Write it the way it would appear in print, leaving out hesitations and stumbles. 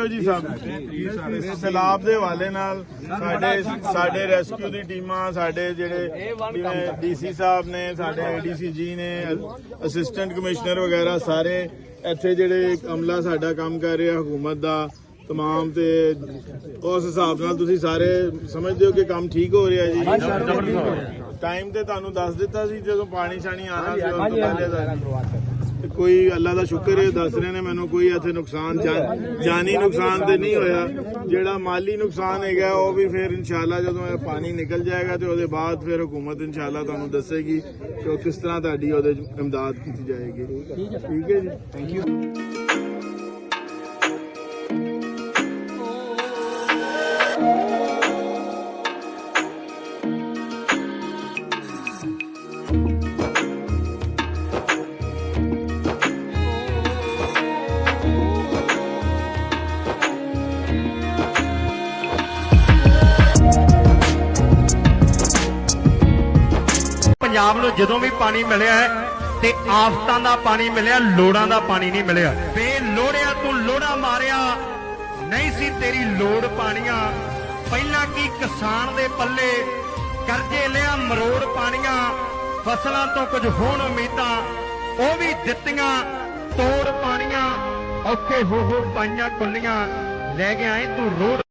ਹੋ ਜੀ ਸਭ ਸੈਲਾਬ ਦੇ ਹਵਾਲੇ ਨਾਲ ਸਾਡੇ ਰੈਸਕਿਊ ਦੀ ਟੀਮਾਂ ਸਾਡੇ ਜਿਹੜੇ ਜਿਵੇਂ ਡੀਸੀ ਸਾਹਿਬ ਨੇ ਸਾਡੇ ਏਡੀਸੀ ਜੀ ਨੇ ਅਸਿਸਟੈਂਟ ਕਮਿਸ਼ਨਰ ਵਗੈਰਾ ਸਾਰੇ ਇੱਥੇ ਜਿਹੜੇ ਅਮਲਾ ਸਾਡਾ ਕੰਮ ਕਰ ਰਿਹਾ ਹਕੂਮਤ ਦਾ तमाम ਤੇ ਉਸ ਹਿਸਾਬ ਨਾਲ ਤੁਸੀਂ ਸਾਰੇ ਸਮਝਦੇ ਹੋ ਕਿ ਕੰਮ ਠੀਕ ਹੋ ਰਿਹਾ ਜੀ ਟਾਈਮ ਤੇ ਤੁਹਾਨੂੰ ਦੱਸ ਦਿੱਤਾ ਸੀ ਜਦੋਂ ਪਾਣੀ ਛਾਣੀ ਆਣਾ ਸੀ ਉਸ ਤੋਂ ਪਹਿਲੇ ਦਾ ਕੋਈ ਅੱਲਾ ਦਾ ਸ਼ੁਕਰ ਹੈ ਦੱਸ ਰਹੇ ਨੇ ਮੈਨੂੰ ਕੋਈ ਇੱਥੇ ਨੁਕਸਾਨ ਜਾਨੀ ਨੁਕਸਾਨ ਤੇ ਨਹੀਂ ਹੋਇਆ ਜਿਹੜਾ ਮਾਲੀ ਨੁਕਸਾਨ ਹੈਗਾ ਉਹ ਵੀ ਫਿਰ ਇਨਸ਼ਾਅੱਲਾ ਜਦੋਂ ਇਹ ਪਾਣੀ ਨਿਕਲ ਜਾਏਗਾ ਤੇ ਉਹਦੇ ਬਾਅਦ ਫਿਰ ਹਕੂਮਤ ਇਨਸ਼ਾਅੱਲਾ ਤੁਹਾਨੂੰ ਦੱਸੇਗੀ ਕਿ ਉਹ ਕਿਸ ਤਰ੍ਹਾਂ ਤੁਹਾਡੀ ਉਹਦੇ ਇਮਦਾਦ ਕੀਤੀ ਜਾਏਗੀ ਠੀਕ ਹੈ ਜੀ ਥੈਂਕ ਯੂ ਪੰਜਾਬ ਨੂੰ ਜਦੋਂ ਵੀ ਪਾਣੀ ਮਿਲਿਆ ਹੈ ਤੇ ਆਫਤਾਂ ਦਾ ਪਾਣੀ ਮਿਲਿਆ ਲੋੜਾਂ ਦਾ ਪਾਣੀ ਨਹੀਂ ਮਿਲਿਆ ਬੇਲੋੜਿਆ ਤੂੰ ਲੋੜਾ ਮਾਰਿਆ ਨਹੀਂ ਸੀ ਤੇਰੀ ਲੋੜ ਪਾਣੀਆਂ ਪਹਿਲਾਂ ਕੀ ਕਿਸਾਨ ਦੇ ਪੱਲੇ ਕਰਜ਼ੇ ਲਿਆ ਮਰੋੜ ਪਾਣੀਆਂ ਫਸਲਾਂ ਤੋਂ ਕੁਝ ਹੋਣ ਉਮੀਦਾਂ ਉਹ ਵੀ ਦਿੱਤੀਆਂ ਤੋੜ ਪਾਣੀਆਂ ਔਖੇ ਹੋ ਪਾਈਆਂ ਕੁੱਲੀਆਂ ਲੈ ਕੇ ਆਏ ਤੂੰ ਰੋੜ